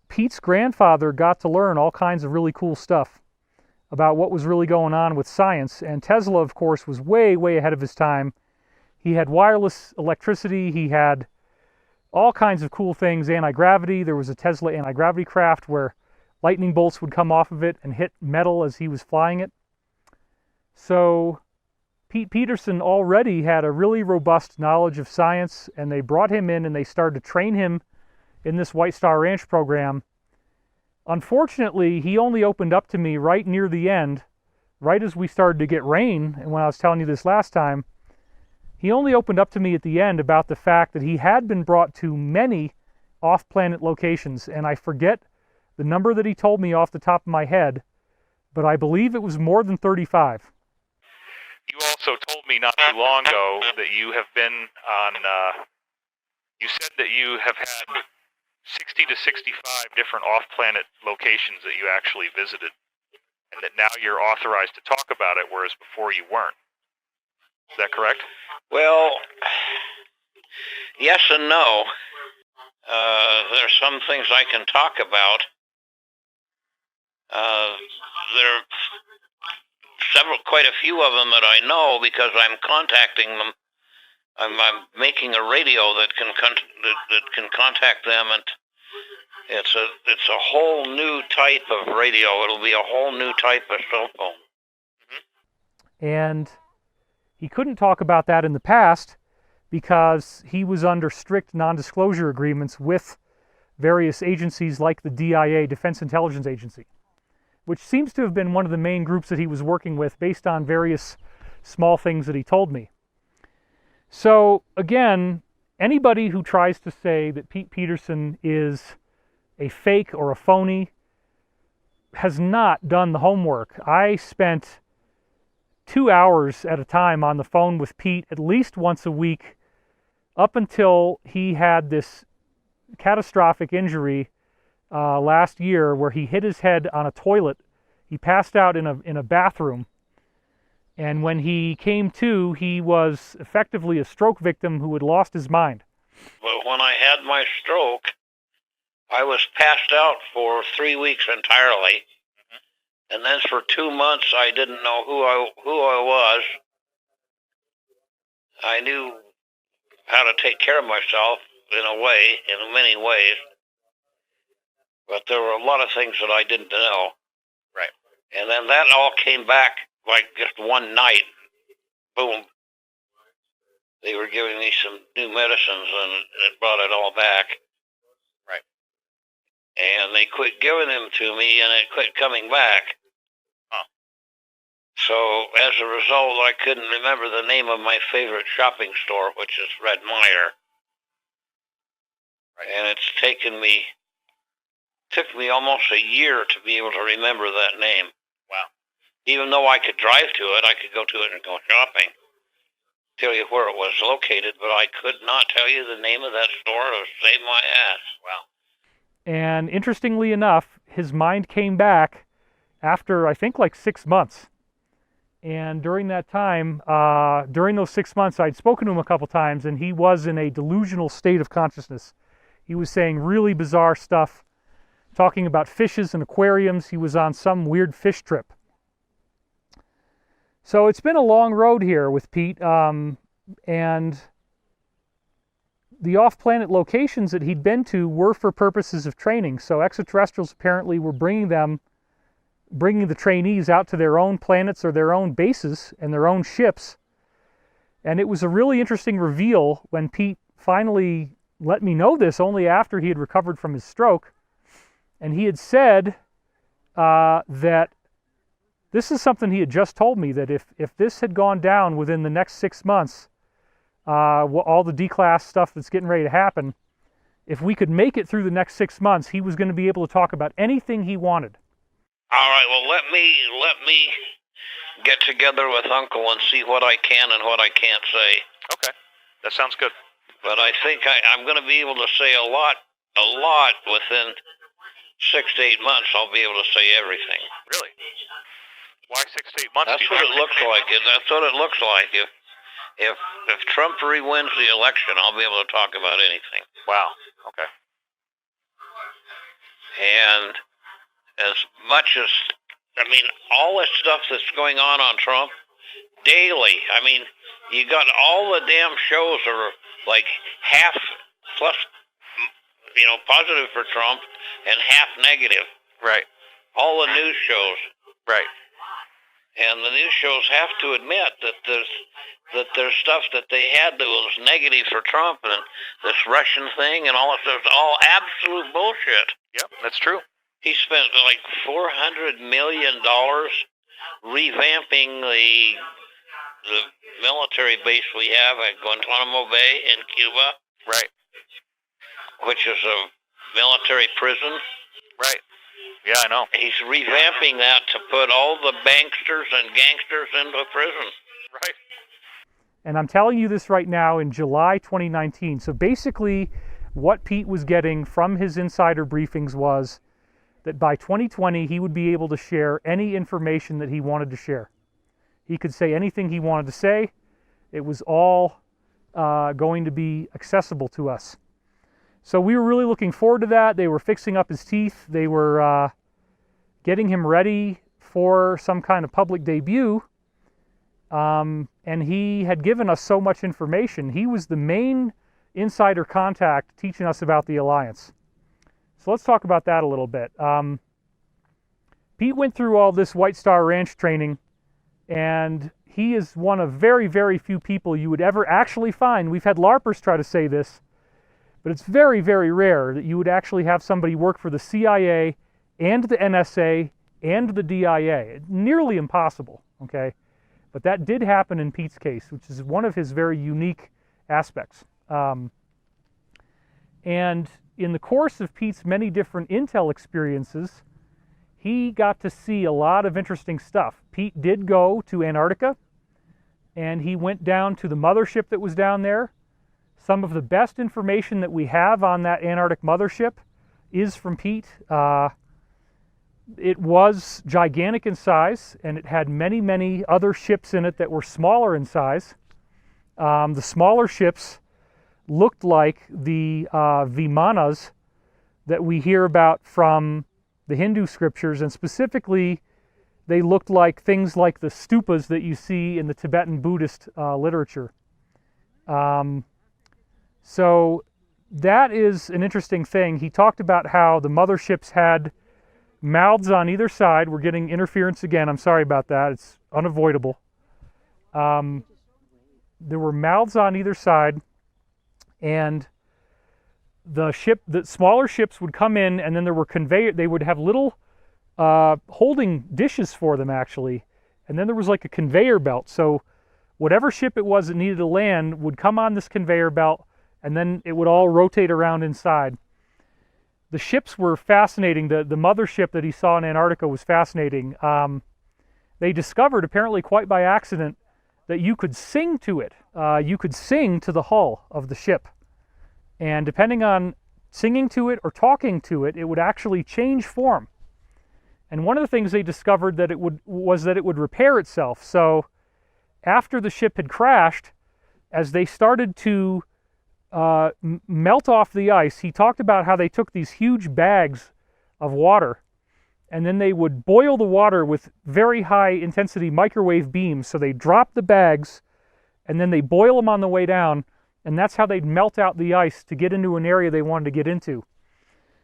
Pete's grandfather got to learn all kinds of really cool stuff about what was really going on with science. And Tesla, of course, was way, way ahead of his time. He had wireless electricity. He had all kinds of cool things, anti-gravity. There was a Tesla anti-gravity craft where lightning bolts would come off of it and hit metal as he was flying it. So Pete Peterson already had a really robust knowledge of science, and they brought him in and they started to train him in this White Star Ranch program. Unfortunately, he only opened up to me right near the end, right as we started to get rain, and when I was telling you this last time, he only opened up to me at the end about the fact that he had been brought to many off-planet locations, and I forget the number that he told me off the top of my head, but I believe it was more than 35. You also told me not too long ago that you have been on, you said that you have had 60 to 65 different off-planet locations that you actually visited, and that now you're authorized to talk about it, whereas before you weren't. Is that correct? Well, yes and no. There's some things I can talk about. There are quite a few of them that I know because I'm contacting them. I'm making a radio that can contact them, and it's a whole new type of radio. It'll be a whole new type of cell phone. And he couldn't talk about that in the past because he was under strict non-disclosure agreements with various agencies like the DIA, Defense Intelligence Agency, which seems to have been one of the main groups that he was working with based on various small things that he told me. So again, anybody who tries to say that Pete Peterson is a fake or a phony has not done the homework. I spent 2 hours at a time on the phone with Pete at least once a week up until he had this catastrophic injury last year where he hit his head on a toilet. He passed out in a bathroom. And when he came to, he was effectively a stroke victim who had lost his mind. But when I had my stroke, I was passed out for 3 weeks entirely. And then for 2 months, I didn't know who I was. I knew how to take care of myself in many ways. But there were a lot of things that I didn't know. Right. And then that all came back like just one night. Boom. They were giving me some new medicines and it brought it all back. Right. And they quit giving them to me and it quit coming back. Huh. So as a result, I couldn't remember the name of my favorite shopping store, which is Red Meyer. Right. And it's taken me Took me almost a year to be able to remember that name. Wow. Even though I could drive to it, I could go to it and go shopping, tell you where it was located, but I could not tell you the name of that store to save my ass. Wow. And interestingly enough, his mind came back after, I think, like 6 months. And during that time, during those 6 months, I'd spoken to him a couple times, and he was in a delusional state of consciousness. He was saying really bizarre stuff, talking about fishes and aquariums. He was on some weird fish trip. So it's been a long road here with Pete, and the off-planet locations that he'd been to were for purposes of training. So extraterrestrials apparently were bringing the trainees out to their own planets or their own bases and their own ships. And it was a really interesting reveal when Pete finally let me know this, only after he had recovered from his stroke. And he had said that this is something he had just told me, that if this had gone down within the next 6 months, all the D-class stuff that's getting ready to happen, if we could make it through the next 6 months, he was going to be able to talk about anything he wanted. All right, well, let me get together with Uncle and see what I can and what I can't say. Okay. That sounds good. But I think I'm going to be able to say a lot within 6 to 8 months. I'll be able to say everything. Really? Why 6 to 8 months? That's what it looks like. That's what it looks like. If Trump re-wins the election, I'll be able to talk about anything. Wow. Okay. And as much as, all this stuff that's going on Trump, daily, you got all the damn shows are like half plus, positive for Trump and half negative. Right. All the news shows. Right. And the news shows have to admit that there's stuff that they had that was negative for Trump, and this Russian thing and all that stuff, all absolute bullshit. Yep, that's true. He spent like $400 million revamping the military base we have at Guantanamo Bay in Cuba. Right. Which is a military prison. Right. Yeah, I know. He's revamping that to put all the banksters and gangsters into prison. Right. And I'm telling you this right now in July 2019. So basically, what Pete was getting from his insider briefings was that by 2020, he would be able to share any information that he wanted to share. He could say anything he wanted to say. It was all going to be accessible to us. So we were really looking forward to that. They were fixing up his teeth. They were getting him ready for some kind of public debut. And he had given us so much information. He was the main insider contact teaching us about the Alliance. So let's talk about that a little bit. Pete went through all this White Star Ranch training, and he is one of very, very few people you would ever actually find. We've had LARPers try to say this, but it's very, very rare that you would actually have somebody work for the CIA and the NSA and the DIA. Nearly impossible, okay? But that did happen in Pete's case, which is one of his very unique aspects. And in the course of Pete's many different intel experiences, he got to see a lot of interesting stuff. Pete did go to Antarctica, and he went down to the mothership that was down there. Some of the best information that we have on that Antarctic mothership is from Pete. It was gigantic in size, and it had many, many other ships in it that were smaller in size. The smaller ships looked like the Vimanas that we hear about from the Hindu scriptures, and specifically, they looked like things like the stupas that you see in the Tibetan Buddhist literature. So that is an interesting thing. He talked about how the motherships had mouths on either side. We're getting interference again. I'm sorry about that. It's unavoidable. There were mouths on either side, and the smaller ships would come in, and then there were they would have little holding dishes for them, actually. And then there was like a conveyor belt. So whatever ship it was that needed to land would come on this conveyor belt, and then it would all rotate around inside. The ships were fascinating. The mothership that he saw in Antarctica was fascinating. They discovered, apparently quite by accident, that you could sing to it. You could sing to the hull of the ship. And depending on singing to it or talking to it, it would actually change form. And one of the things they discovered that it would repair itself. So after the ship had crashed, as they started to melt off the ice, he talked about how they took these huge bags of water and then they would boil the water with very high intensity microwave beams. So they drop the bags and then they boil them on the way down, and that's how they'd melt out the ice to get into an area they wanted to get into.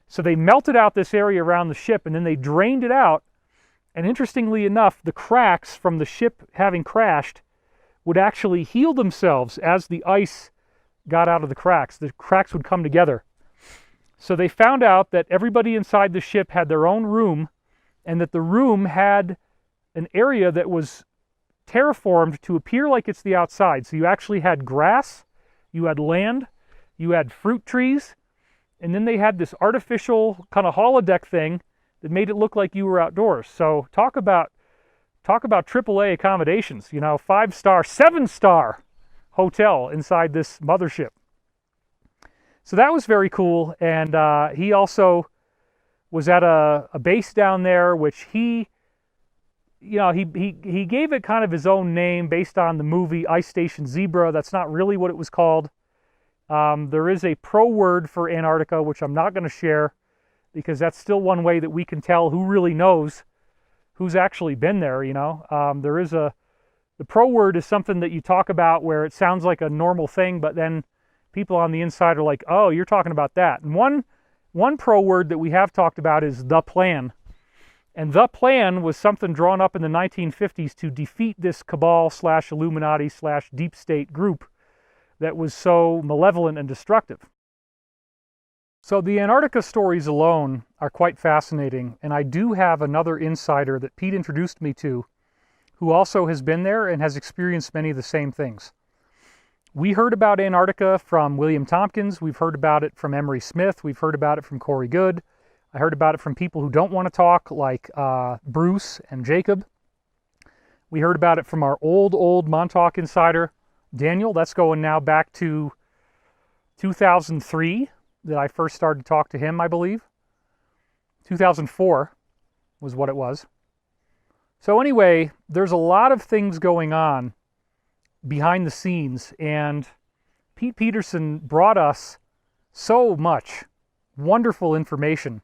So they melted out this area around the ship and then they drained it out, and interestingly enough, the cracks from the ship having crashed would actually heal themselves as the ice got out of the cracks. The cracks would come together. So they found out that everybody inside the ship had their own room, and that the room had an area that was terraformed to appear like it's the outside. So you actually had grass, you had land, you had fruit trees, and then they had this artificial kind of holodeck thing that made it look like you were outdoors. So talk about AAA accommodations, 5-star, 7-star hotel inside this mothership. So that was very cool. And he also was at a base down there, which he gave it kind of his own name based on the movie Ice Station Zebra. That's not really what it was called. There is a pro word for Antarctica, which I'm not going to share, because that's still one way that we can tell who really knows who's actually been there. There is the pro word is something that you talk about where it sounds like a normal thing, but then people on the inside are like, oh, you're talking about that. And one pro word that we have talked about is the plan. And the plan was something drawn up in the 1950s to defeat this cabal / Illuminati / deep state group that was so malevolent and destructive. So the Antarctica stories alone are quite fascinating, and I do have another insider that Pete introduced me to who also has been there and has experienced many of the same things. We heard about Antarctica from William Tompkins. We've heard about it from Emery Smith. We've heard about it from Corey Good. I heard about it from people who don't want to talk, like Bruce and Jacob. We heard about it from our old Montauk insider, Daniel. That's going now back to 2003 that I first started to talk to him, I believe. 2004 was what it was. So anyway, there's a lot of things going on behind the scenes, and Pete Peterson brought us so much wonderful information,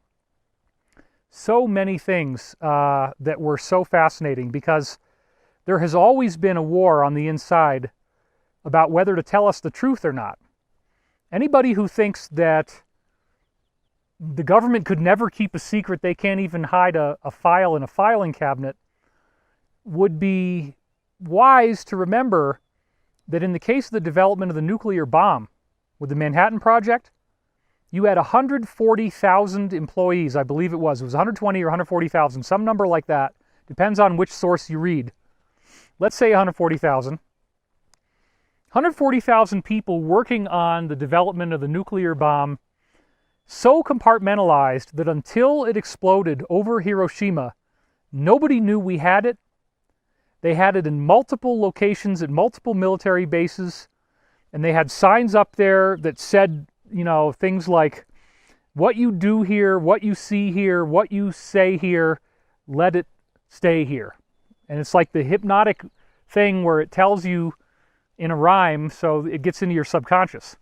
so many things that were so fascinating, because there has always been a war on the inside about whether to tell us the truth or not. Anybody who thinks that the government could never keep a secret, they can't even hide a file in a filing cabinet, would be wise to remember that in the case of the development of the nuclear bomb with the Manhattan Project, you had 140,000 employees, I believe it was 120 or 140,000, some number like that, depends on which source you read. Let's say 140,000. 140,000 people working on the development of the nuclear bomb, so compartmentalized that until it exploded over Hiroshima, nobody knew we had it. They had it in multiple locations at multiple military bases, and they had signs up there that said, things like, what you do here, what you see here, what you say here, let it stay here. And it's like the hypnotic thing where it tells you in a rhyme, so it gets into your subconscious.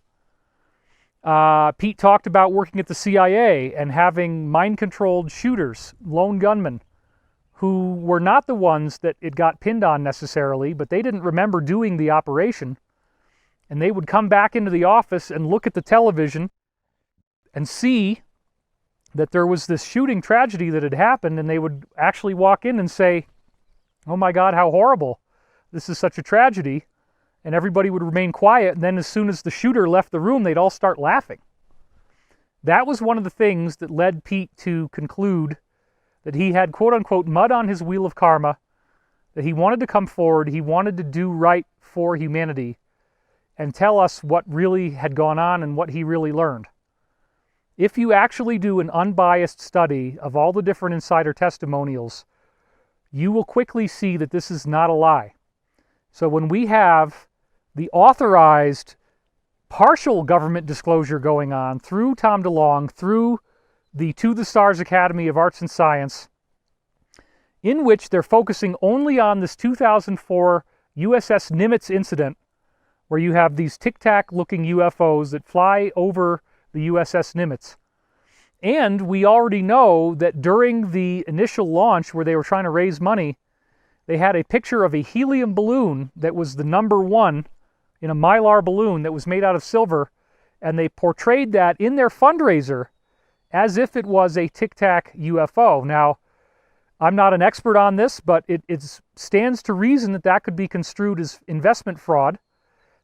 Pete talked about working at the CIA and having mind-controlled shooters, lone gunmen, who were not the ones that it got pinned on necessarily, but they didn't remember doing the operation. And they would come back into the office and look at the television and see that there was this shooting tragedy that had happened, and they would actually walk in and say, oh my God, how horrible. This is such a tragedy. And everybody would remain quiet, and then as soon as the shooter left the room, they'd all start laughing. That was one of the things that led Pete to conclude that he had, quote-unquote, mud on his wheel of karma, that he wanted to come forward, he wanted to do right for humanity, and tell us what really had gone on and what he really learned. if you actually do an unbiased study of all the different insider testimonials, you will quickly see that this is not a lie. So when we have the authorized partial government disclosure going on through Tom DeLonge, through the To the Stars Academy of Arts and Science, in which they're focusing only on this 2004 USS Nimitz incident, where you have these tic-tac looking UFOs that fly over the USS Nimitz. And we already know that during the initial launch where they were trying to raise money, they had a picture of a helium balloon that was the number 1 in a Mylar balloon that was made out of silver, and they portrayed that in their fundraiser as if it was a tic-tac UFO. Now, I'm not an expert on this, but it stands to reason that that could be construed as investment fraud,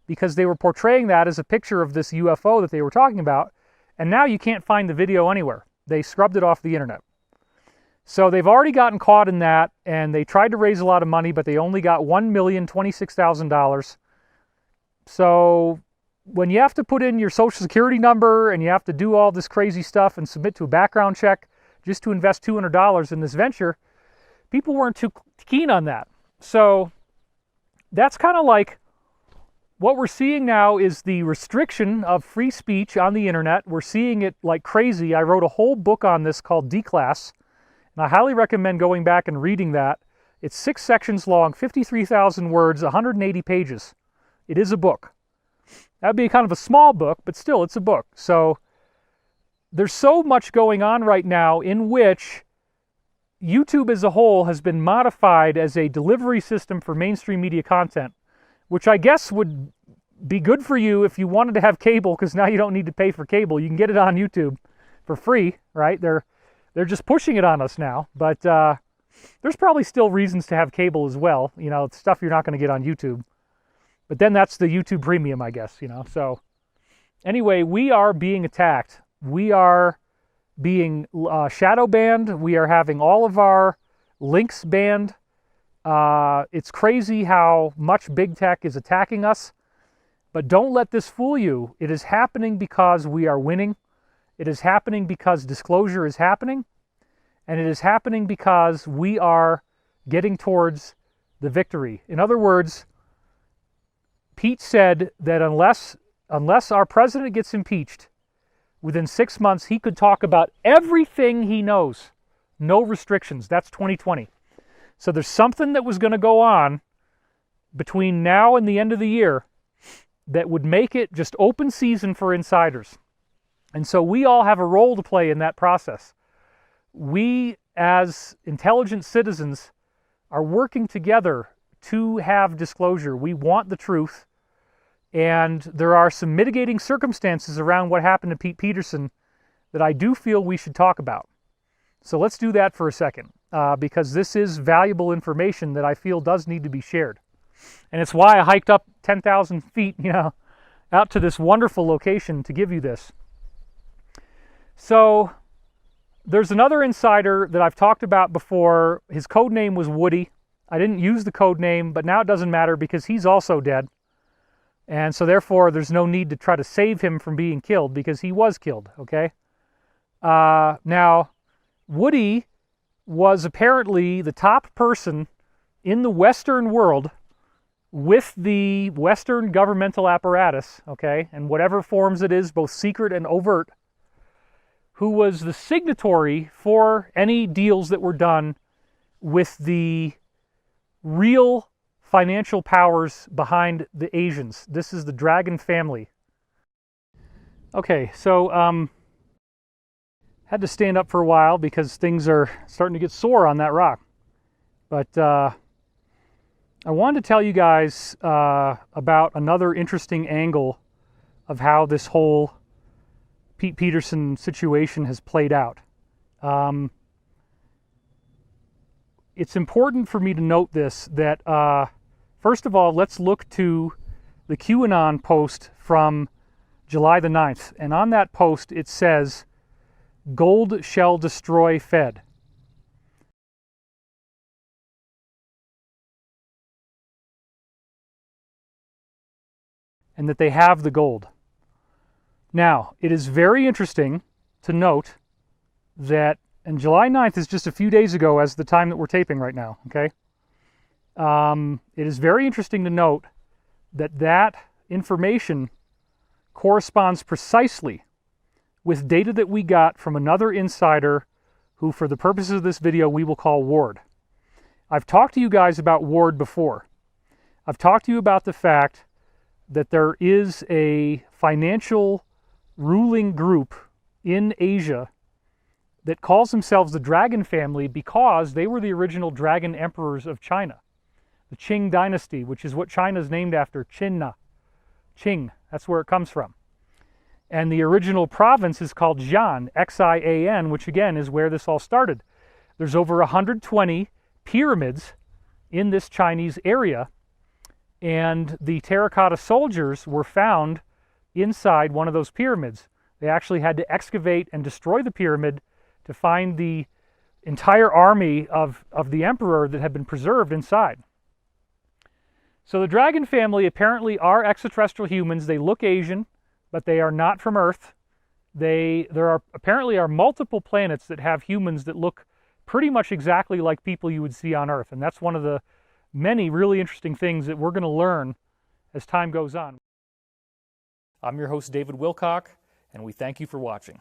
because they were portraying that as a picture of this UFO that they were talking about, and now you can't find the video anywhere. They scrubbed it off the internet. So they've already gotten caught in that, and they tried to raise a lot of money, but they only got $1,026,000. So when you have to put in your social security number and you have to do all this crazy stuff and submit to a background check just to invest $200 in this venture, people weren't too keen on that. So that's kind of like what we're seeing now is the restriction of free speech on the internet. We're seeing it like crazy. I wrote a whole book on this called Declass, and I highly recommend going back and reading that. It's 6 sections long, 53,000 words, 180 pages. It is a book. That'd be kind of a small book, but still, it's a book. So there's so much going on right now in which YouTube as a whole has been modified as a delivery system for mainstream media content, which I guess would be good for you if you wanted to have cable, because now you don't need to pay for cable. You can get it on YouTube for free, right? They're just pushing it on us now, but there's probably still reasons to have cable as well. You know, stuff you're not going to get on YouTube. But then that's the YouTube Premium, I guess, you know. So anyway, we are being attacked. We are being shadow banned. We are having all of our links banned. It's crazy how much big tech is attacking us. But don't let this fool you. It is happening because we are winning. It is happening because disclosure is happening. And it is happening because we are getting towards the victory. In other words, Pete said that unless our president gets impeached, within 6 months he could talk about everything he knows. No restrictions. That's 2020. So there's something that was going to go on between now and the end of the year that would make it just open season for insiders. And so we all have a role to play in that process. We, as intelligent citizens, are working together to have disclosure. We want the truth, and there are some mitigating circumstances around what happened to Pete Peterson that I do feel we should talk about. So let's do that for a second, because this is valuable information that I feel does need to be shared. And it's why I hiked up 10,000 feet, out to this wonderful location to give you this. So there's another insider that I've talked about before. His code name was Woody. I didn't use the code name, but now it doesn't matter because he's also dead. And so therefore, there's no need to try to save him from being killed because he was killed, okay? Now, Woody was apparently the top person in the Western world with the Western governmental apparatus, okay, and whatever forms it is, both secret and overt, who was the signatory for any deals that were done with the real financial powers behind the Asians. This is the Dragon family. Okay, so had to stand up for a while because things are starting to get sore on that rock. But I wanted to tell you guys about another interesting angle of how this whole Pete Peterson situation has played out. It's important for me to note this, that first of all, let's look to the QAnon post from July the 9th. And on that post, it says, "Gold shall destroy Fed." And that they have the gold. Now, it is very interesting to note that, and July 9th is just a few days ago as the time that we're taping right now, okay? It is very interesting to note that that information corresponds precisely with data that we got from another insider who, for the purposes of this video, we will call Ward. I've talked to you guys about Ward before. I've talked to you about the fact that there is a financial ruling group in Asia that calls themselves the Dragon Family because they were the original dragon emperors of China. The Qing dynasty, which is what China is named after, Qin, that's where it comes from. And the original province is called Xi'an, Xian, which again is where this all started. There's over 120 pyramids in this Chinese area, and the terracotta soldiers were found inside one of those pyramids. They actually had to excavate and destroy the pyramid to find the entire army of the emperor that had been preserved inside. So the Dragon Family apparently are extraterrestrial humans. They look Asian, but they are not from Earth. There apparently are multiple planets that have humans that look pretty much exactly like people you would see on Earth. And that's one of the many really interesting things that we're going to learn as time goes on. I'm your host, David Wilcock, and we thank you for watching.